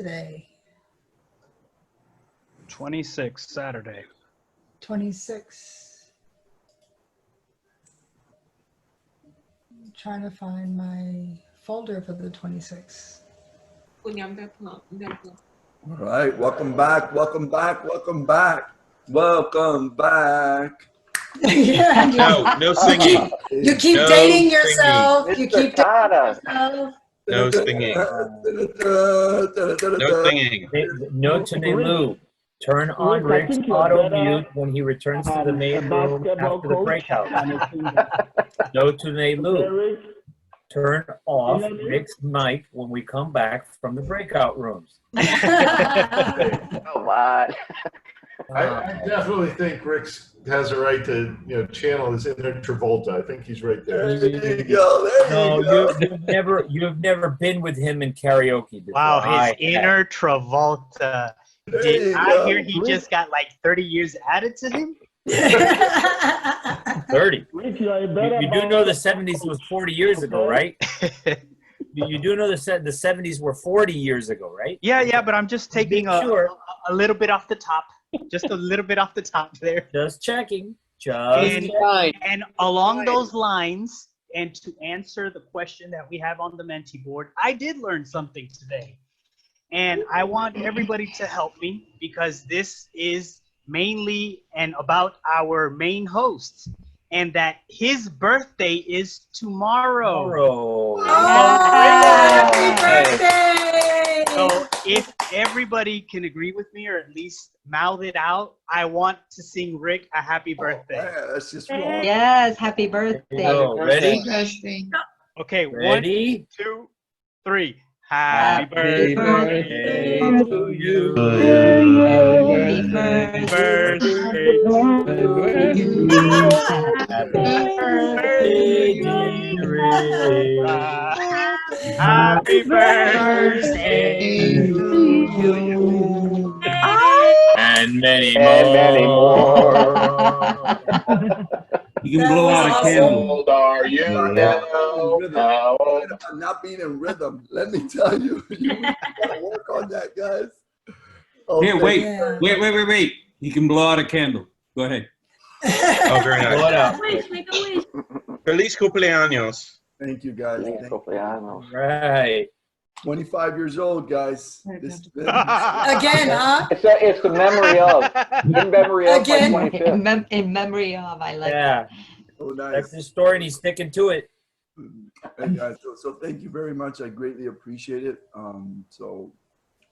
today? 26, Saturday. 26. I'm trying to find my folder for the 26. Cô nhắm tới phượng, nhắm phượng. All right, welcome back, welcome back, welcome back, welcome back. Yeah, No singing. you keep No dating singing. yourself. You keep dating yourself. No singing. No singing. Note to Nelu, turn on Rick's auto mute when he returns to the main room after the breakout. Note to Nelu, turn off Rick's mic when we come back from the breakout rooms. Oh, wow. I definitely think Rick has a right to, channel his inner Travolta. I think he's right there. There you go. There you go. You've never been with him in karaoke before. Wow, his inner Travolta. Did I hear he just got like 30 years added to him? 30. You do know the 70s was 40 years ago, right? You do know the 70s were 40 years ago, right? Yeah, but I'm just taking Sure. a little bit off the top. Just a little bit off the top there. Just checking. And along those lines, and to answer the question that we have on the Menti board, I did learn something today. And I want everybody to help me because this is mainly and about our main host. And that his birthday is tomorrow. Happy birthday! So if everybody can agree with me or at least mouth it out, I want to sing Rick a happy birthday. Yeah, that's just wrong. Yes, happy birthday. Ready? Okay, Ready? 1, 2, 3. Happy birthday to you. Happy Happy birthday. birthday to you. Happy birthday, dear Rick. Happy birthday to you. And many And more. many more. You can blow out a How candle. old are you now? How old? I'm not being in rhythm. Let me tell you, you gotta work on that, guys. Okay. Here, wait. You can blow out a candle. Go ahead. Oh, very Blow nice. it out. Make a wish. Feliz cumpleaños. Thank you, guys. Feliz cumpleaños. Right. 25 years old, guys. This, Again, huh? It's the memory of. In memory of Again. my 25th. In memory of, I like Yeah. oh, nice. That's his story and he's sticking to it. Hey, guys, so thank you very much. I greatly appreciate it. So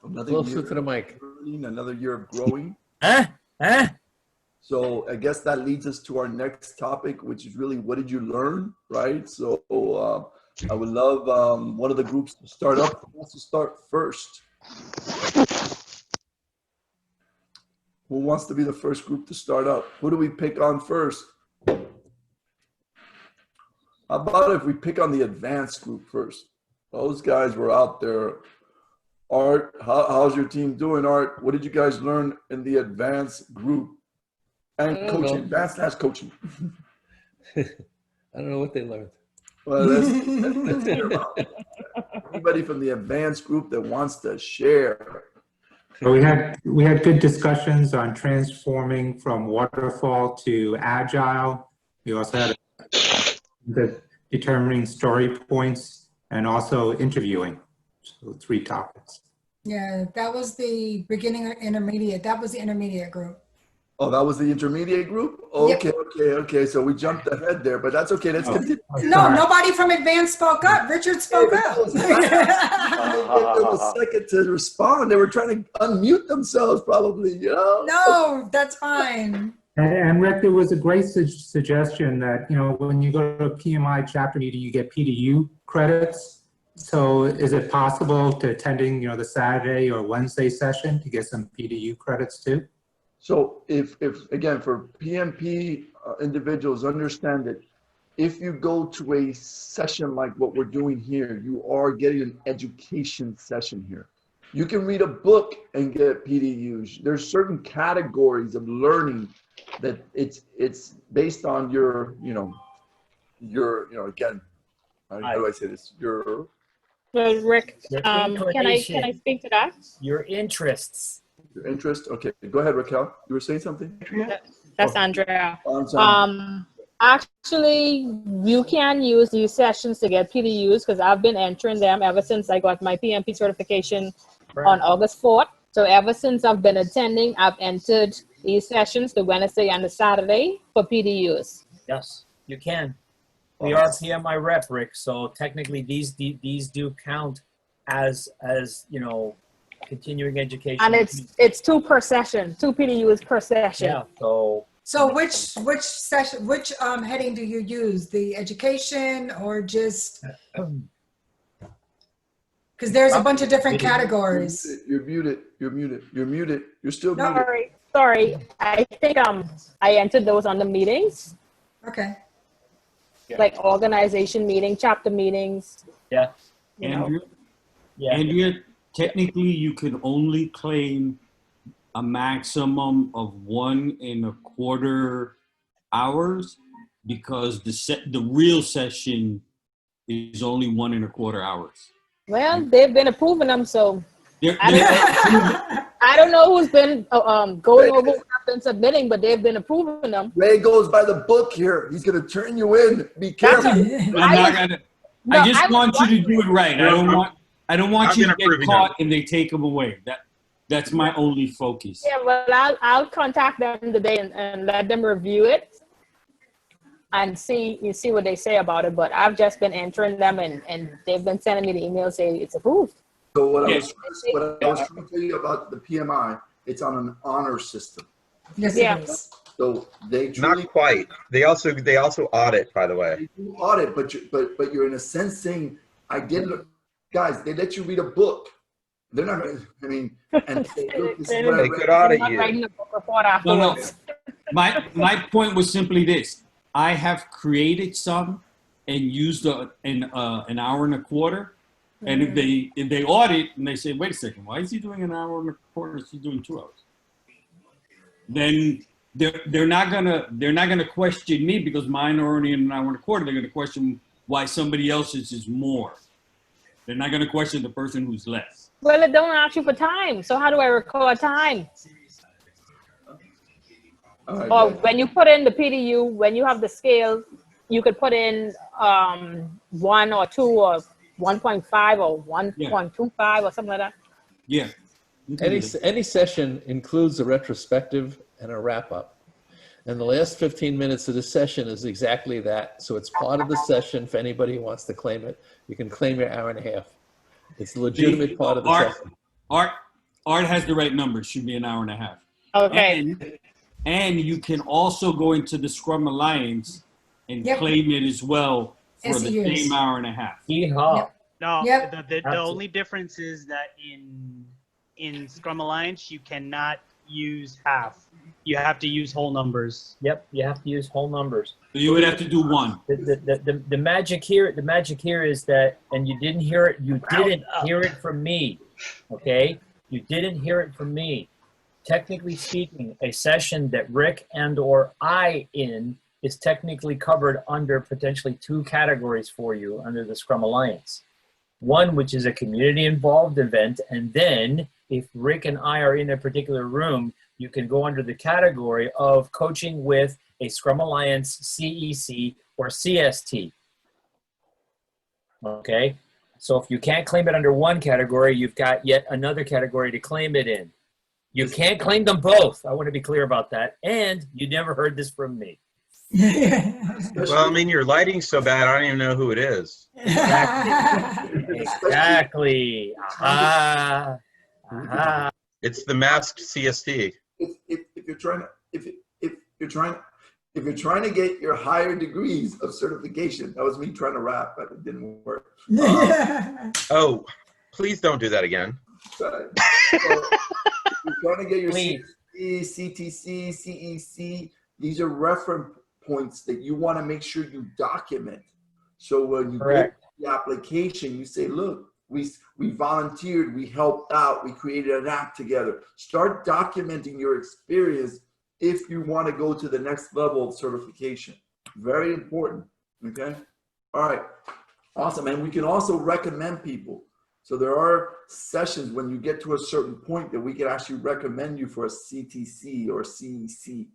another Closer year to the mic. of learning, another year of growing. Huh? So I guess that leads us to our next topic, which is really what did you learn, right? So I would love one of the groups to start up. Who wants to start first? Who wants to be the first group to start up? Who do we pick on first? How about if we pick on the advanced group first? Those guys were out there. Art, how's your team doing, Art? What did you guys learn in the advanced group? And coaching, advanced coaching. I don't know what they learned. Well, let's hear about it. Anybody from the advanced group that wants to share? So we had good discussions on transforming from waterfall to agile. We also had the determining story points and also interviewing. So 3 topics. Yeah, that was the beginning or intermediate. That was the intermediate group. Oh, that was the intermediate group? Okay, okay. So we jumped ahead there, but that's okay. Let's continue. No, nobody from advanced spoke up. Richard spoke up. They gave them a second to respond. They were trying to unmute themselves probably, No, that's fine. And Rick, there was a great suggestion that, when you go to a PMI chapter meeting, you get PDU credits. So is it possible to attending, the Saturday or Wednesday session to get some PDU credits too? So if again, for PMP individuals, understand that if you go to a session like what we're doing here, you are getting an education session here. You can read a book and get PDUs. There's certain categories of learning that it's based on your, again, how do I say this? Your Well, Rick, Your can I inclination. speak to that? Your interests. Your interest? Okay, go ahead, Raquel. You were saying something? That's Andrea. Sandra. Actually, you can use these sessions to get PDUs because I've been entering them ever since I got my PMP certification on August 4th. So ever since I've been attending, I've entered these sessions, the Wednesday and the Saturday, for PDUs. Yes, you can. We are PMI rep, Rick. So technically, these do count as you know, continuing education. And it's 2 per session, 2 PDUs per session. Yeah. So which session, which heading do you use? The education or just? Because there's a bunch of different categories. You're muted. You're muted. You're muted. You're still muted. Sorry. I think I entered those on the meetings. Okay. Like organization meeting, chapter meetings. Yeah. Andrea, Andrea, technically you could only claim a maximum of 1.25 hours because the real session is only 1.25 hours. Well, they've been approving them, so I don't know who's been going over what I've been submitting, but they've been approving them. Ray goes by the book here. He's gonna turn you in. Be careful. I just want you to do it right. I don't want you to get caught and they take them away. That's my only focus. Yeah, well, I'll contact them today and let them review it and see what they say about it. But I've just been entering them and they've been sending me the email saying it's approved. So what I was trying to tell you about the PMI, it's on an honor system. Yes, it is. So they not quite. They also audit, by the way. They do audit, but you're in a sense saying, I did look, guys. They let you read a book. They're not. I mean, and say, look, this is what I could audit you. No. My point was simply this: I have created some and used an hour and a quarter. And if they audit and they say, wait a second, why is he doing an hour and a quarter? Is he doing 2 hours? Then they're not gonna question me because mine are only an hour and a quarter. They're gonna question why somebody else's is more. They're not gonna question the person who's less. Well, it don't ask you for time. So how do I record time? Or when you put in the PDU, when you have the scale, you could put in 1 or 2 or 1.5 or 1.25 or something like that. Yeah. Any session includes a retrospective and a wrap up. And the last 15 minutes of the session is exactly that. So it's part of the session for anybody who wants to claim it. You can claim your hour and a half. It's a legitimate part of the session. Art has the right number. It should be an hour and a half. Okay. And you can also go into the Scrum Alliance and claim it as well for the same hour and a half. Yeehaw. No, the only difference is that in Scrum Alliance, you cannot use half. You have to use whole numbers. Yep, you have to use whole numbers. So you would have to do 1. The magic here is that, and you didn't hear it. You didn't hear it from me. Okay, you didn't hear it from me. Technically speaking, a session that Rick and/or I is technically covered under potentially 2 categories for you under the Scrum Alliance. One, which is a community-involved event, and then if Rick and I are in a particular room, you can go under the category of coaching with a Scrum Alliance CEC or CST. Okay, so if you can't claim it under one category, you've got yet another category to claim it in. You can't claim them both. I want to be clear about that. And you never heard this from me. Well, I mean, your lighting's so bad, I don't even know who it is. Exactly. Aha. Aha. It's the masked CST. If you're trying to get your higher degrees of certification, that was me trying to rap, but it didn't work. Oh, please don't do that again. So, you're trying to get your CST, CTC, CEC. These are reference points that you want to make sure you document. So when you get the application, you say, look, we volunteered, we helped out, we created an app together. Start documenting your experience if you want to go to the next level of certification. Very important, okay? All right. Awesome. And we can also recommend people. So there are sessions when you get to a certain point that we can actually recommend you for a CTC or CEC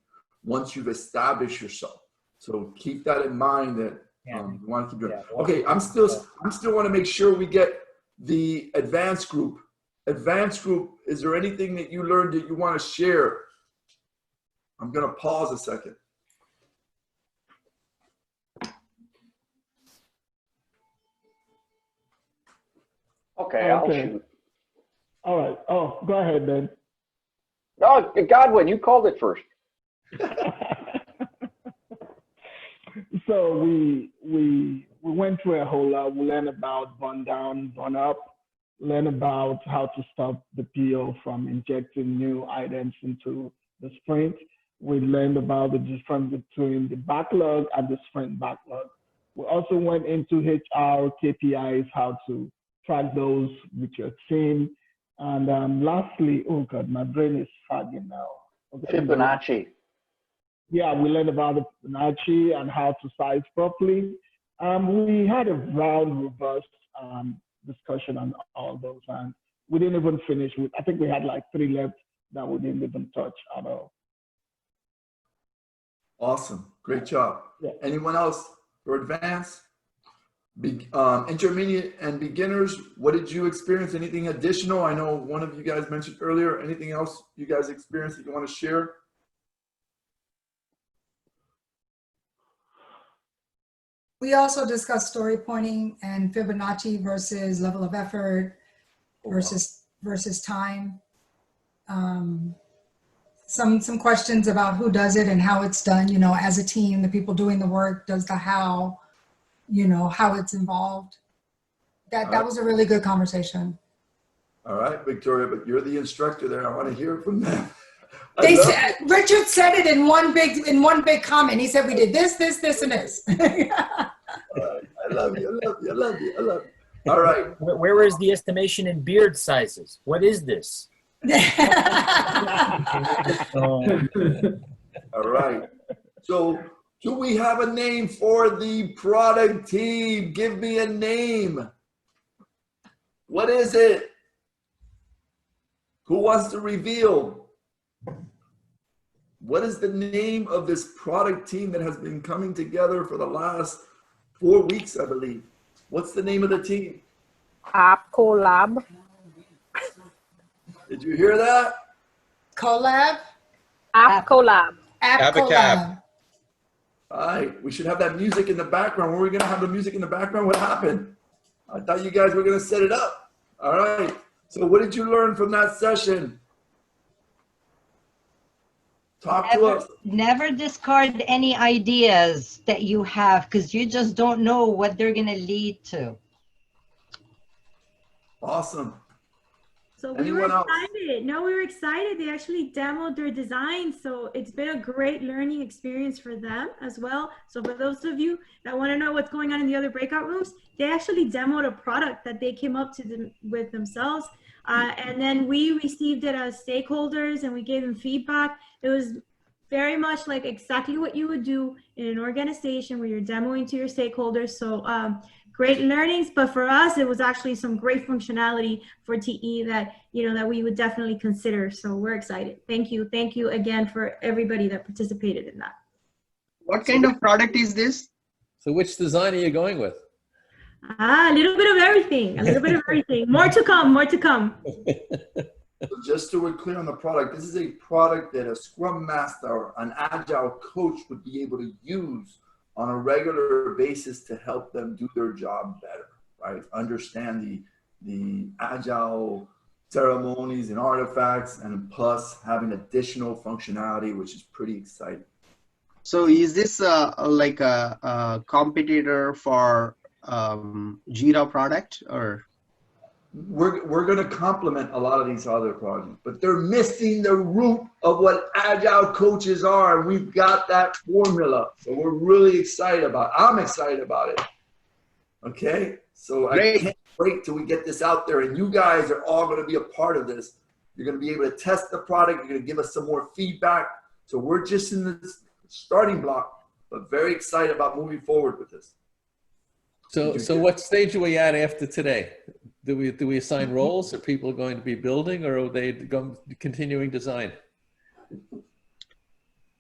once you've established yourself. So keep that in mind that you want to keep doing. Okay, I'm still want to make sure we get the advanced group. Advanced group, is there anything that you learned that you want to share? I'm going to pause a second. Okay, I'll shoot. All right. Oh, go ahead, Ben. Oh, Godwin, you called it first. So we went through a whole lot. We learned about burn down, burn up, learn about how to stop the PO from injecting new items into the sprint. We learned about the difference between the backlog and the sprint backlog. We also went into HR KPIs, how to track those with your team. And lastly, oh God, my brain is fogging now. Okay. Fibonacci. Yeah, we learned about the Fibonacci and how to size properly. We had a round, robust discussion on all those, and we didn't even finish with, I think we had like 3 left that we didn't even touch at all. Awesome. Great job. Yeah. Anyone else for advanced? Intermediate and beginners, what did you experience? Anything additional? I know one of you guys mentioned earlier. Anything else you guys experienced that you want to share? We also discussed story pointing and Fibonacci versus level of effort versus time. Some questions about who does it and how it's done, you know, as a team, the people doing the work does the how, you know, how it's involved. That was a really good conversation. All right, Victoria, but you're the instructor there. I want to hear from them. They said, Richard said it in one big comment. He said we did this, this, this, and this. I love you. I love you. I love you. I love you. All right. Where is the estimation in beard sizes? What is this? All right. So do we have a name for the product team? Give me a name. What is it? Who wants to reveal? What is the name of this product team that has been coming together for the last 4 weeks, I believe? What's the name of the team? App Collab. Did you hear that? Collab? App Collab. App Collab. All right, we should have that music in the background. Were we going to have the music in the background? What happened? I thought you guys were going to set it up. All right. So what did you learn from that session? Talk to us. Never discard any ideas that you have because you just don't know what they're going to lead to. Awesome. So we were excited. No, we were excited. They actually demoed their design. So it's been a great learning experience for them as well. So for those of you that want to know what's going on in the other breakout rooms, they actually demoed a product that they came up to with themselves. And then we received it as stakeholders and we gave them feedback. It was very much like exactly what you would do in an organization where you're demoing to your stakeholders. So great learnings, but for us, it was actually some great functionality for TE that, you know, that we would definitely consider. So we're excited. Thank you. Thank you again for everybody that participated in that. What kind of product is this? So which design are you going with? A little bit of everything, a little bit of everything. More to come, more to come. So just so we're clear on the product, this is a product that a Scrum Master or an Agile coach would be able to use on a regular basis to help them do their job better, right? Understand the Agile ceremonies and artifacts, and plus having additional functionality, which is pretty exciting. So is this like a competitor for Jira product, or? We're going to complement a lot of these other projects, but they're missing the root of what Agile coaches are. And we've got that formula. So we're really excited about it. I'm excited about it. Okay. So I can't wait till we get this out there, and you guys are all going to be a part of this. You're going to be able to test the product. You're going to give us some more feedback. So we're just in the starting block, but very excited about moving forward with this. So what stage are we at after today? Do we assign roles? Are people going to be building, or are they continuing design?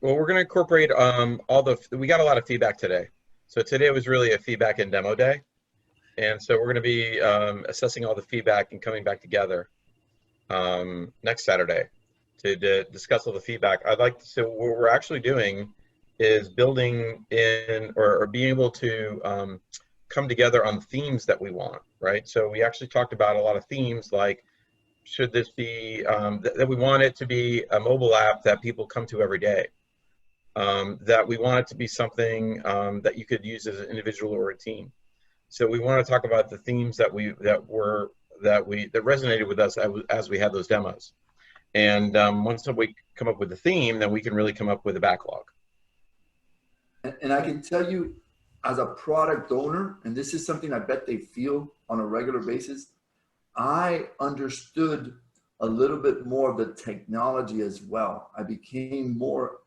Well, we're going to incorporate we got a lot of feedback today. So today was really a feedback and demo day. And so we're going to be assessing all the feedback and coming back together next Saturday to discuss all the feedback. So what we're actually doing is building in or being able to come together on themes that we want, right? So we actually talked about a lot of themes, like should this be, that we want it to be a mobile app that people come to every day, that we want it to be something that you could use as an individual or a team. So we want to talk about the themes that resonated with us as we had those demos. And once we come up with the theme, then we can really come up with a backlog. And I can tell you, as a product owner, and this is something I bet they feel on a regular basis, I understood a little bit more of the technology as well. I became more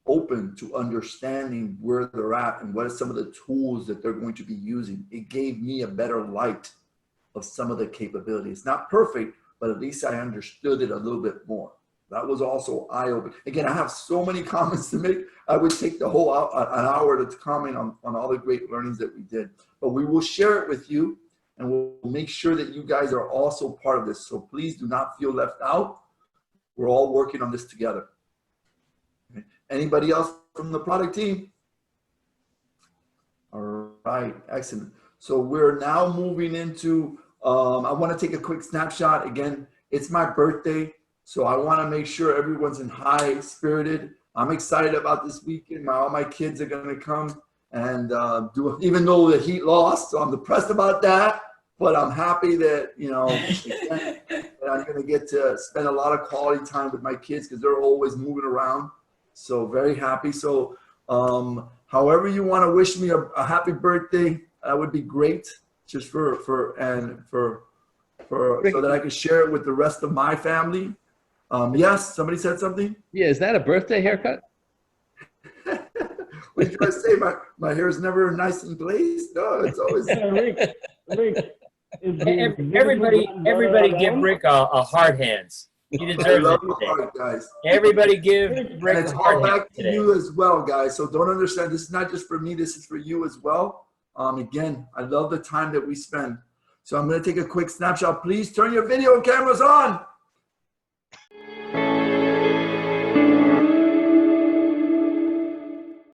open to understanding where they're at and what are some of the tools that they're going to be using. It gave me a better light of some of the capabilities. Not perfect, but at least I understood it a little bit more. That was also eye-opening. Again, I have so many comments to make. I would take the whole an hour to comment on all the great learnings that we did. But we will share it with you, and we'll make sure that you guys are also part of this. So please do not feel left out. We're all working on this together. Okay. Anybody else from the product team? All right, excellent. So we're now moving into, I want to take a quick snapshot. Again, it's my birthday. So I want to make sure everyone's in high spirited. I'm excited about this weekend. All my kids are going to come and even though the Heat lost, so I'm depressed about that. But I'm happy that, again, that I'm going to get to spend a lot of quality time with my kids because they're always moving around. So very happy. So however you want to wish me a happy birthday, that would be great. Just so that I can share it with the rest of my family. Yes, somebody said something? Yeah, is that a birthday haircut? What did you guys say? My hair is never nice and glazed? No, it's always... Rick, everybody give Rick a hard hands. He deserves it today. Heart, guys. Everybody give Rick and it's a hard all hands back to today. you as well, guys. So don't understand, this is not just for me, this is for you as well. Again, I love the time that we spend. So I'm going to take a quick snapshot. Please turn your video cameras on.